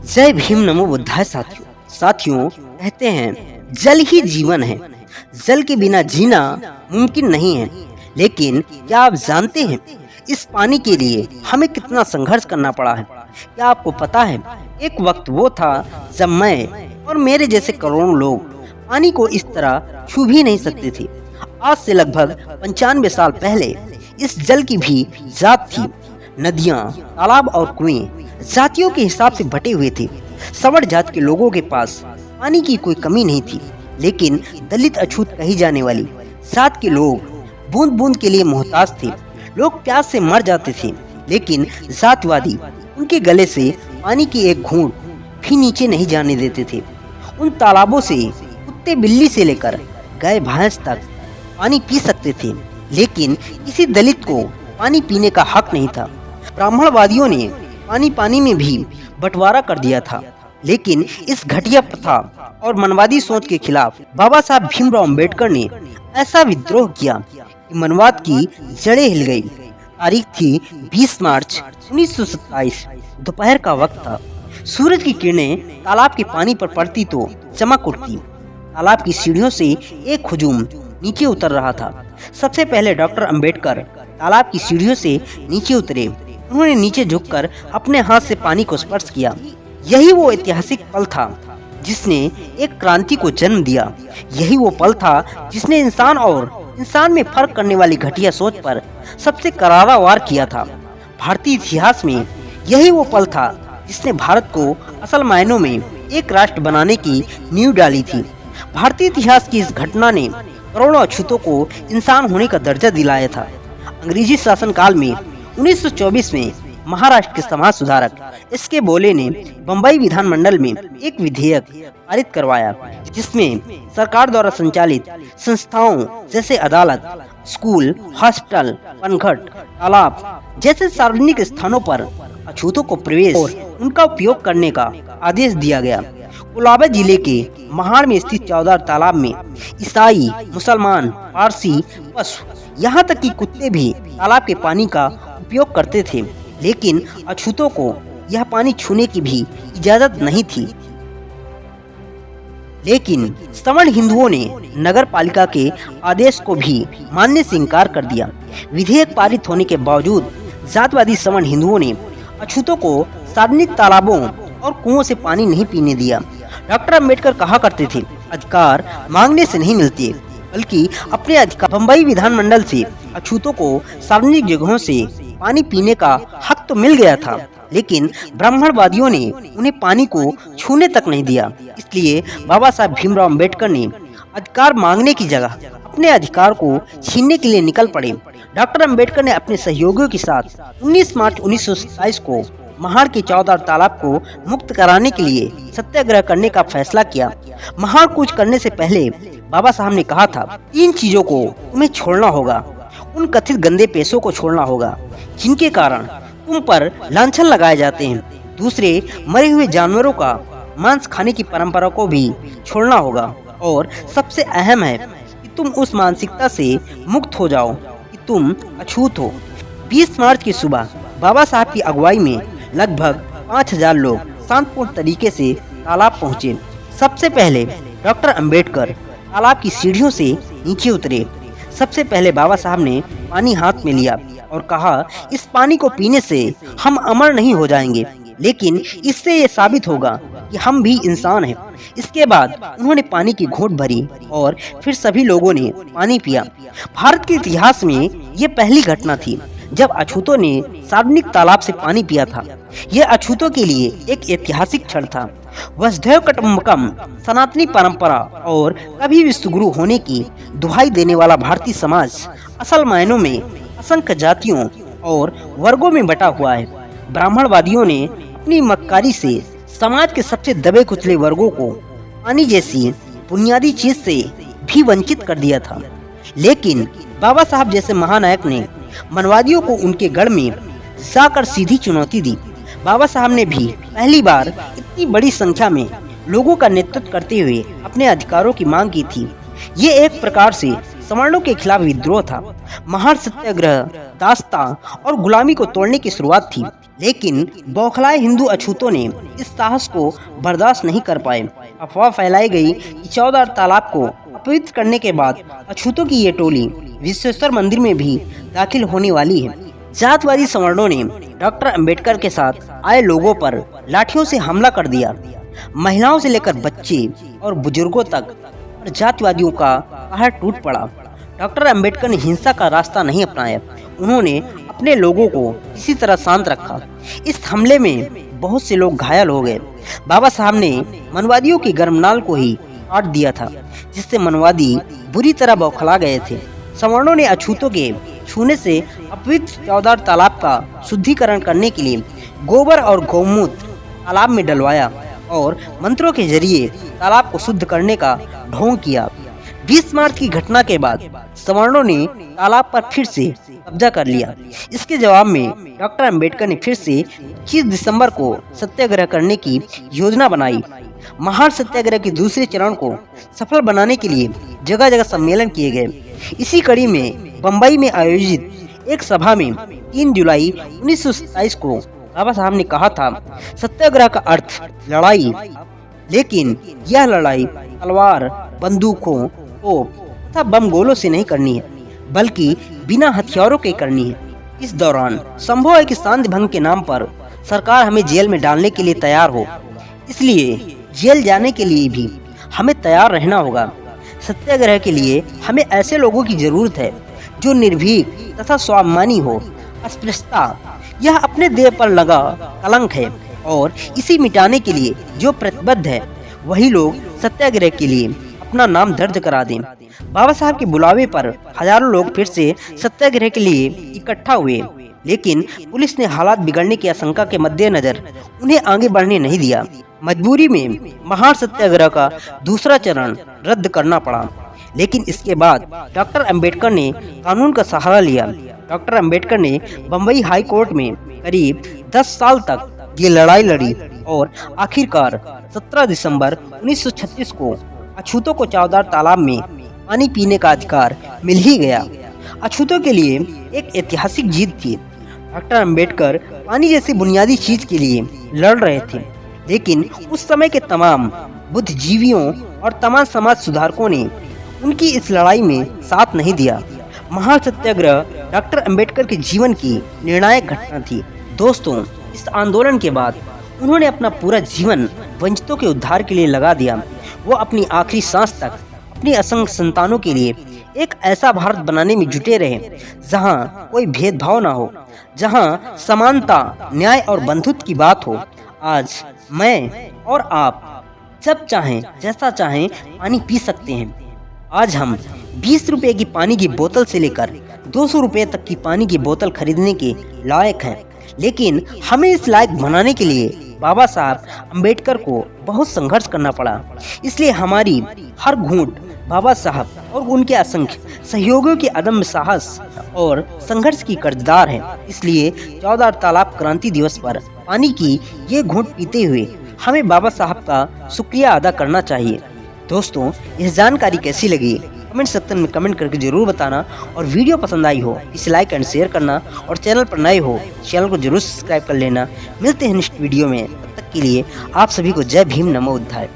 जय भीम नमो बुद्धाय साथियों कहते हैं जल ही जीवन है। जल के बिना जीना मुमकिन नहीं है। लेकिन क्या आप जानते हैं इस पानी के लिए हमें कितना संघर्ष करना पड़ा है? क्या आपको पता है एक वक्त वो था जब मैं और मेरे जैसे करोड़ों लोग पानी को इस तरह छू भी नहीं सकते थे। आज से लगभग 95 साल पहले इस जल की भी जात थी। नदियाँ, तालाब और कुएं जातियों के हिसाब से बटे हुए थे। सवर्ण जात के लोगों के पास पानी की कोई कमी नहीं थी, लेकिन दलित अछूत कही जाने वाली जात के लोग बूंद बूंद के लिए मोहताज थे। लोग प्यास से मर जाते थे, लेकिन जातवादी उनके गले से पानी की एक घूंट भी नीचे नहीं जाने देते थे। उन तालाबों से कुत्ते बिल्ली से लेकर गाय भैंस तक पानी पी सकते थे, लेकिन किसी दलित को पानी पीने का हक नहीं था। ब्राह्मणवादियों ने पानी में भी बंटवारा कर दिया था, लेकिन इस घटिया प्रथा और मनवादी सोच के खिलाफ बाबा साहब भीमराव अंबेडकर ने ऐसा विद्रोह किया कि मनवाद की जड़ें हिल गई। तारीख थी 20 मार्च 1927। दोपहर का वक्त था। सूरज की किरणें तालाब के पानी पर पड़ती तो चमक उठती। तालाब की सीढ़ियों से एक हुजूम नीचे उतर रहा था। सबसे पहले डॉक्टर अंबेडकर तालाब की सीढ़ियों से नीचे उतरे। उन्होंने नीचे झुककर अपने हाथ से पानी को स्पर्श किया। यही वो ऐतिहासिक पल था जिसने एक क्रांति को जन्म दिया। यही वो पल था जिसने इंसान और इंसान में फर्क करने वाली घटिया सोच पर सबसे करारा वार किया था। भारतीय इतिहास में यही वो पल था जिसने भारत को असल मायनों में एक राष्ट्र बनाने की नींव डाली थी। भारतीय इतिहास की इस घटना ने करोड़ों अछूतों को इंसान होने का दर्जा दिलाया था। अंग्रेजी शासन काल में 1924 में महाराष्ट्र के समाज सुधारक एस.के. बोले ने बम्बई विधानमंडल में एक विधेयक पारित करवाया, जिसमें सरकार द्वारा संचालित संस्थाओं जैसे अदालत, स्कूल, हॉस्पिटल, पनघट, तालाब जैसे सार्वजनिक स्थानों पर अछूतों को प्रवेश और उनका उपयोग करने का आदेश दिया गया। कोलाबा जिले के महाड़ में स्थित 14 तालाब में ईसाई, मुसलमान, पारसी, पशु, यहाँ तक कि कुत्ते भी तालाब के पानी का उपयोग करते थे, लेकिन अछूतों को यह पानी छूने की भी इजाजत नहीं थी। लेकिन सवर्ण हिंदुओं ने नगर पालिका के आदेश को भी मानने से इनकार कर दिया। विधेयक पारित होने के बावजूद जातवादी सवर्ण हिंदुओं ने अछूतों को सार्वजनिक तालाबों और कुओं से पानी नहीं पीने दिया। डॉक्टर अंबेडकर कहा करते थे, अधिकार मांगने से नहीं मिलते, बल्कि अपने अधिकार। बम्बई विधानमंडल से अछूतों को सार्वजनिक जगहों से पानी पीने का हक तो मिल गया था, लेकिन ब्राह्मणवादियों ने उन्हें पानी को छूने तक नहीं दिया। इसलिए बाबा साहब भीमराव अंबेडकर ने अधिकार मांगने की जगह अपने अधिकार को छीनने के लिए निकल पड़े। डॉक्टर अंबेडकर ने अपने सहयोगियों के साथ 19 मार्च 1927 को महाड़ के 14 तालाब को मुक्त कराने के लिए सत्याग्रह करने का फैसला किया। महाड़ कूच करने से पहले बाबा साहब ने कहा था, 3 चीजों को तुम्हें छोड़ना होगा। उन कथित गंदे पेशों को छोड़ना होगा जिनके कारण तुम पर लांछन लगाए जाते हैं। दूसरे, मरे हुए जानवरों का मांस खाने की परंपरा को भी छोड़ना होगा। और सबसे अहम है कि तुम उस मानसिकता से मुक्त हो जाओ कि तुम अछूत हो। 20 मार्च की सुबह बाबा साहब की अगुवाई में लगभग 5000 लोग शांतिपूर्ण तरीके से तालाब पहुँचे। सबसे पहले डॉक्टर अंबेडकर तालाब की सीढ़ियों से नीचे उतरे। सबसे पहले बाबा साहब ने पानी हाथ में लिया और कहा, इस पानी को पीने से हम अमर नहीं हो जाएंगे, लेकिन इससे ये साबित होगा कि हम भी इंसान हैं। इसके बाद उन्होंने पानी की घूंट भरी और फिर सभी लोगों ने पानी पिया। भारत के इतिहास में ये पहली घटना थी जब अछूतों ने सार्वजनिक तालाब से पानी पिया था। यह अछूतों के लिए एक ऐतिहासिक क्षण था। वसुधैव कुटुम्बकम, सनातनी परंपरा और कभी विश्वगुरु होने की दुहाई देने वाला भारतीय समाज असल मायनों में असंख्य जातियों और वर्गों में बटा हुआ है। ब्राह्मणवादियों ने अपनी मक्कारी से समाज के सबसे दबे कुचले वर्गों को पानी जैसी बुनियादी चीज से भी वंचित कर दिया था। लेकिन बाबा साहब जैसे महानायक ने मनवादियों को उनके गढ़ में जाकर सीधी चुनौती दी। बाबा साहब ने भी पहली बार इतनी बड़ी संख्या में लोगों का नेतृत्व करते हुए अपने अधिकारों की मांग की थी। ये एक प्रकार से सवर्णों के खिलाफ विद्रोह था। महाड़ सत्याग्रह, दास्ता और गुलामी को तोड़ने की शुरुआत थी। लेकिन बौखलाए हिंदू अछूतों ने इस साहस को बर्दाश्त नहीं कर पाए। अफवाह फैलाई गई कि चौदार तालाब को अपवित्र करने के बाद अछूतों की ये टोली विश्वेश्वर मंदिर में भी दाखिल होने वाली है। जातवादी सवर्णों ने डॉक्टर अंबेडकर के साथ आए लोगों पर लाठियों से हमला कर दिया। महिलाओं से लेकर बच्चे और बुजुर्गों तक पर जातिवादियों का कहर टूट पड़ा। डॉक्टर अंबेडकर ने हिंसा का रास्ता नहीं अपनाया। उन्होंने अपने लोगों को इसी तरह शांत रखा। इस हमले में बहुत से लोग घायल हो गए। बाबा साहब ने मनवादियों की गर्मनाल को ही काट दिया था, जिससे मनवादी बुरी तरह बौखला गए थे। सवर्णों ने अछूतों के छूने से अपवित्र चौदार तालाब का शुद्धिकरण करने के लिए गोबर और गौमूत्र तालाब में डलवाया और मंत्रों के जरिए तालाब को शुद्ध करने का ढोंग किया। 20 मार्च की घटना के बाद सवर्णों ने तालाब पर फिर से कब्जा कर लिया। इसके जवाब में डॉक्टर अंबेडकर ने फिर से 25 दिसंबर को सत्याग्रह करने की योजना बनाई। महान सत्याग्रह के दूसरे चरण को सफल बनाने के लिए जगह जगह सम्मेलन किए गए। इसी कड़ी में बम्बई में आयोजित एक सभा में 3 जुलाई 1927 को बाबा साहब ने कहा था, सत्याग्रह का अर्थ लड़ाई, लेकिन यह लड़ाई तलवार, बंदूकों, तोप तथा बम गोलों से नहीं करनी है, बल्कि बिना हथियारों के करनी है। इस दौरान संभव है कि शांति भंग के नाम पर सरकार हमें जेल में डालने के लिए तैयार हो, इसलिए जेल जाने के लिए भी हमें तैयार रहना होगा। सत्याग्रह के लिए हमें ऐसे लोगों की जरूरत है जो निर्भीक तथा स्वाभिमानी हो। अस्पृश्यता यह अपने देह पर लगा कलंक है और इसे मिटाने के लिए जो प्रतिबद्ध है वही लोग सत्याग्रह के लिए अपना नाम दर्ज करा दें। बाबा साहब के बुलावे पर हजारों लोग फिर से सत्याग्रह के लिए इकट्ठा हुए, लेकिन पुलिस ने हालात बिगड़ने की आशंका के मद्देनजर उन्हें आगे बढ़ने नहीं दिया। मजबूरी में महान सत्याग्रह का दूसरा चरण रद्द करना पड़ा, लेकिन इसके बाद डॉक्टर अंबेडकर ने कानून का सहारा लिया। डॉक्टर अंबेडकर ने बम्बई हाई कोर्ट में करीब 10 साल तक ये लड़ाई लड़ी और आखिरकार 17 दिसंबर 1936 को अछूतों को चौदार तालाब में पानी पीने का अधिकार मिल ही गया। अछूतों के लिए एक ऐतिहासिक जीत थी। डॉक्टर अंबेडकर पानी जैसी बुनियादी चीज के लिए लड़ रहे थे, लेकिन उस समय के तमाम बुद्धिजीवियों और तमाम समाज सुधारकों ने उनकी इस लड़ाई में साथ नहीं दिया। महान सत्याग्रह डॉक्टर अंबेडकर के जीवन की निर्णायक घटना थी। दोस्तों, इस आंदोलन के बाद उन्होंने अपना पूरा जीवन वंचितों के उद्धार के लिए लगा दिया। वो अपनी आखिरी सांस तक अपनी असंख्य संतानों के लिए एक ऐसा भारत बनाने में जुटे रहे जहाँ कोई भेदभाव ना हो, जहाँ समानता, न्याय और बंधुत्व की बात हो। आज मैं और आप जब चाहें जैसा चाहें पानी पी सकते हैं। आज हम 20 रुपए की पानी की बोतल से लेकर 200 रुपए तक की पानी की बोतल खरीदने के लायक हैं, लेकिन हमें इस लायक बनाने के लिए बाबा साहब अंबेडकर को बहुत संघर्ष करना पड़ा। इसलिए हमारी हर घूंट बाबा साहब और उनके असंख्य सहयोगियों के अदम्य साहस और संघर्ष की कर्जदार है। इसलिए चौदार तालाब क्रांति दिवस पर पानी की ये घूंट पीते हुए हमें बाबा साहब का शुक्रिया अदा करना चाहिए। दोस्तों, यह जानकारी कैसी लगी कमेंट सेक्शन में कमेंट करके जरूर बताना, और वीडियो पसंद आई हो इसे लाइक एंड शेयर करना, और चैनल पर नए हो चैनल को जरूर सब्सक्राइब कर लेना। मिलते हैं नेक्स्ट वीडियो में, तब तक के लिए आप सभी को जय भीम, नमो बुद्धाय।